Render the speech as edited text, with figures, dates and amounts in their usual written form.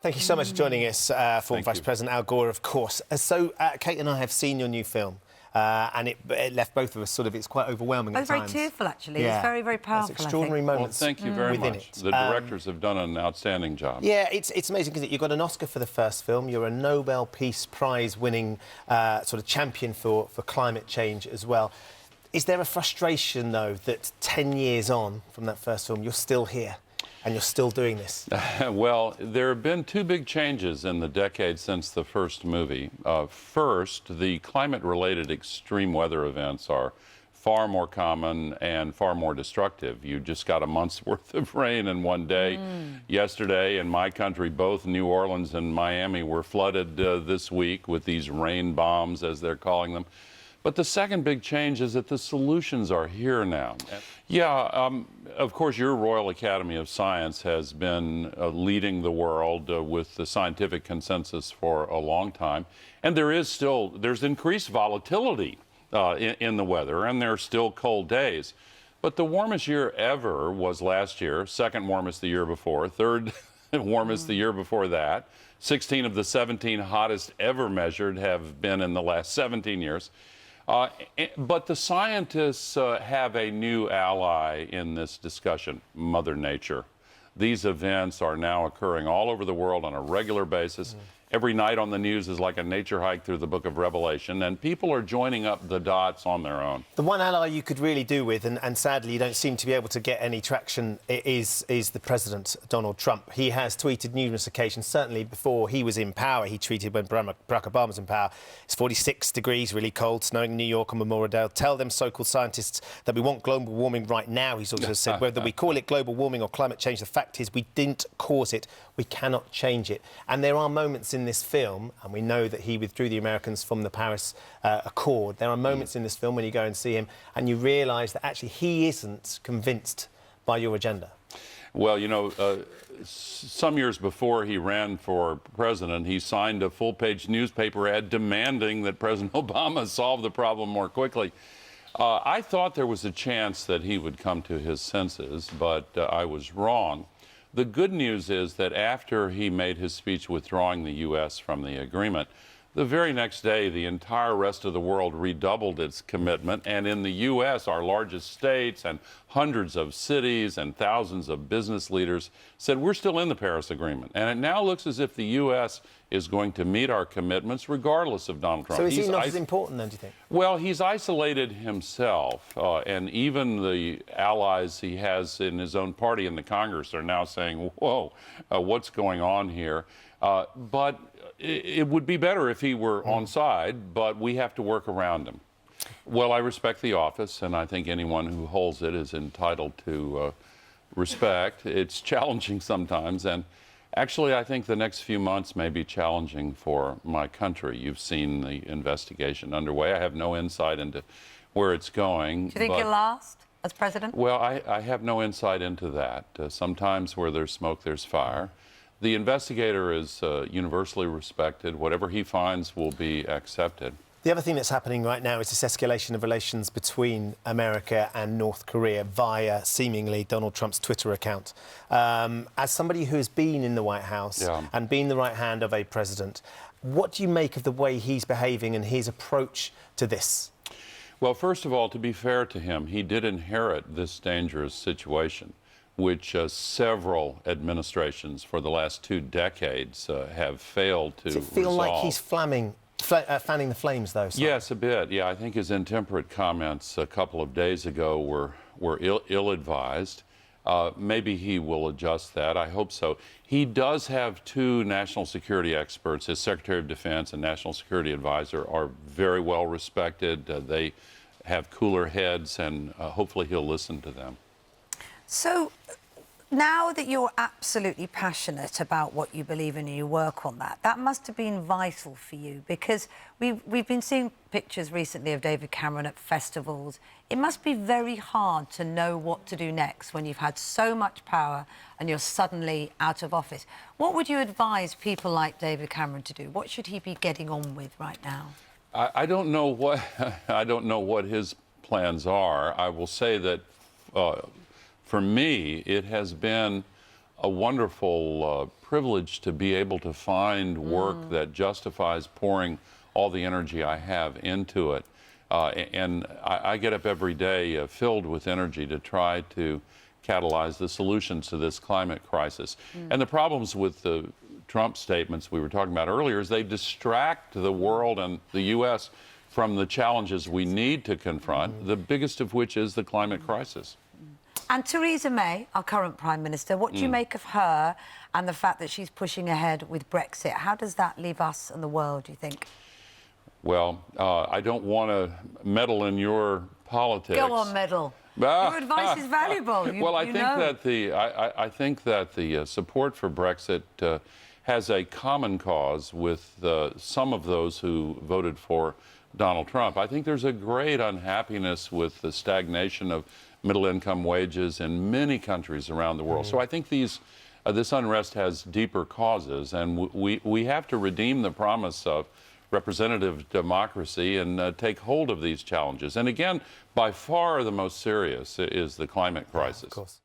Thank you so much for joining us, former Vice President Al Gore, of course. Kate and I have seen your new film, and it left both of us it's quite overwhelming at times. Very tearful, actually. Yeah. It's very, very powerful, It's extraordinary moments. Well, thank you very much. It. The directors have done an outstanding job. Yeah, it's amazing, because you got an Oscar for the first film. You're a Nobel Peace Prize-winning champion for climate change as well. Is there a frustration, though, that 10 years on from that first film, you're still here? And you're still doing this? Well, there have been two big changes in the decade since the first movie. First, the climate-related extreme weather events are far more common and far more destructive. You just got a month's worth of rain in one day. Yesterday, in my country, both New Orleans and Miami were flooded this week with these rain bombs, as they're calling them. But the second big change is that the solutions are here now. Yeah, of course, your Royal Academy of Science has been leading the world with the scientific consensus for a long time. And there's increased volatility in the weather, and there are still cold days. But the warmest year ever was last year, second warmest the year before, third warmest the year before that. 16 of the 17 hottest ever measured have been in the last 17 years. But the scientists have a new ally in this discussion, Mother Nature. These events are now occurring all over the world on a regular basis. Every night on the news is like a nature hike through the book of Revelation, and people are joining up the dots on their own. The one ally you could really do with, and sadly you don't seem to be able to get any traction, is the President, Donald Trump. He has tweeted numerous occasions, certainly before he was in power. He tweeted when Barack Obama was in power, it's 46 degrees, really cold, snowing in New York on Memorial Day. Tell them so-called scientists that we want global warming right now, he's also said. Whether we call it global warming or climate change, the fact is we didn't cause it, we cannot change it. And there are moments in this film, and we know that he withdrew the Americans from the Paris Accord. There are moments in this film when you go and see him and you realise that actually he isn't convinced by your agenda. Well, you know, some years before he ran for president, he signed a full-page newspaper ad demanding that President Obama solve the problem more quickly. I thought there was a chance that he would come to his senses, but I was wrong. The good news is that after he made his speech withdrawing the U.S. from the agreement, the very next day, the entire rest of the world redoubled its commitment. And in the U.S., our largest states and hundreds of cities and thousands of business leaders said, we're still in the Paris Agreement. And it now looks as if the U.S. is going to meet our commitments regardless of Donald Trump. So is he not as important then, do you think? Well, he's isolated himself, and even the allies he has in his own party in the Congress are now saying, whoa, what's going on here? But it would be better if he were on side, but we have to work around him. Well, I respect the office, and I think anyone who holds it is entitled to respect. It's challenging sometimes, and actually I think the next few months may be challenging for my country. You've seen the investigation underway. I have no insight into where it's going. Do you think you'll last as president? Well, I have no insight into that. Sometimes where there's smoke, there's fire. The investigator is universally respected. Whatever he finds will be accepted. The other thing that's happening right now is this escalation of relations between America and North Korea via, seemingly, Donald Trump's Twitter account. As somebody who has been in the White House and been the right hand of a president, what do you make of the way he's behaving and his approach to this? Well, first of all, to be fair to him, he did inherit this dangerous situation, which several administrations for the last 2 decades have failed to resolve. Does it feel like he's fanning the flames, though? Simon? Yes, a bit. Yeah, I think his intemperate comments a couple of days ago were ill-advised. Maybe he will adjust that. I hope so. He does have 2 national security experts. His Secretary of Defense and National Security Advisor are very well respected. They have cooler heads, and hopefully he'll listen to them. So now that you're absolutely passionate about what you believe in and you work on that, that must have been vital for you, because we've been seeing pictures recently of David Cameron at festivals. It must be very hard to know what to do next when you've had so much power and you're suddenly out of office. What would you advise people like David Cameron to do? What should he be getting on with right now? I don't know what his plans are. I will say that for me, it has been a wonderful privilege to be able to find work that justifies pouring all the energy I have into it. And I get up every day filled with energy to try to catalyze the solutions to this climate crisis. And the problems with the Trump statements we were talking about earlier is they distract the world and the U.S. from the challenges we need to confront, the biggest of which is the climate crisis. And Theresa May, our current Prime Minister, what do you make of her and the fact that she's pushing ahead with Brexit? How does that leave us and the world, do you think? Well, I don't want to meddle in your politics. Go on, meddle. Your advice is valuable. I think that the support for Brexit has a common cause with some of those who voted for Donald Trump. I think there's a great unhappiness with the stagnation of middle-income wages in many countries around the world. So I think this unrest has deeper causes, and we have to redeem the promise of representative democracy and take hold of these challenges. And again, by far the most serious is the climate crisis. Of course.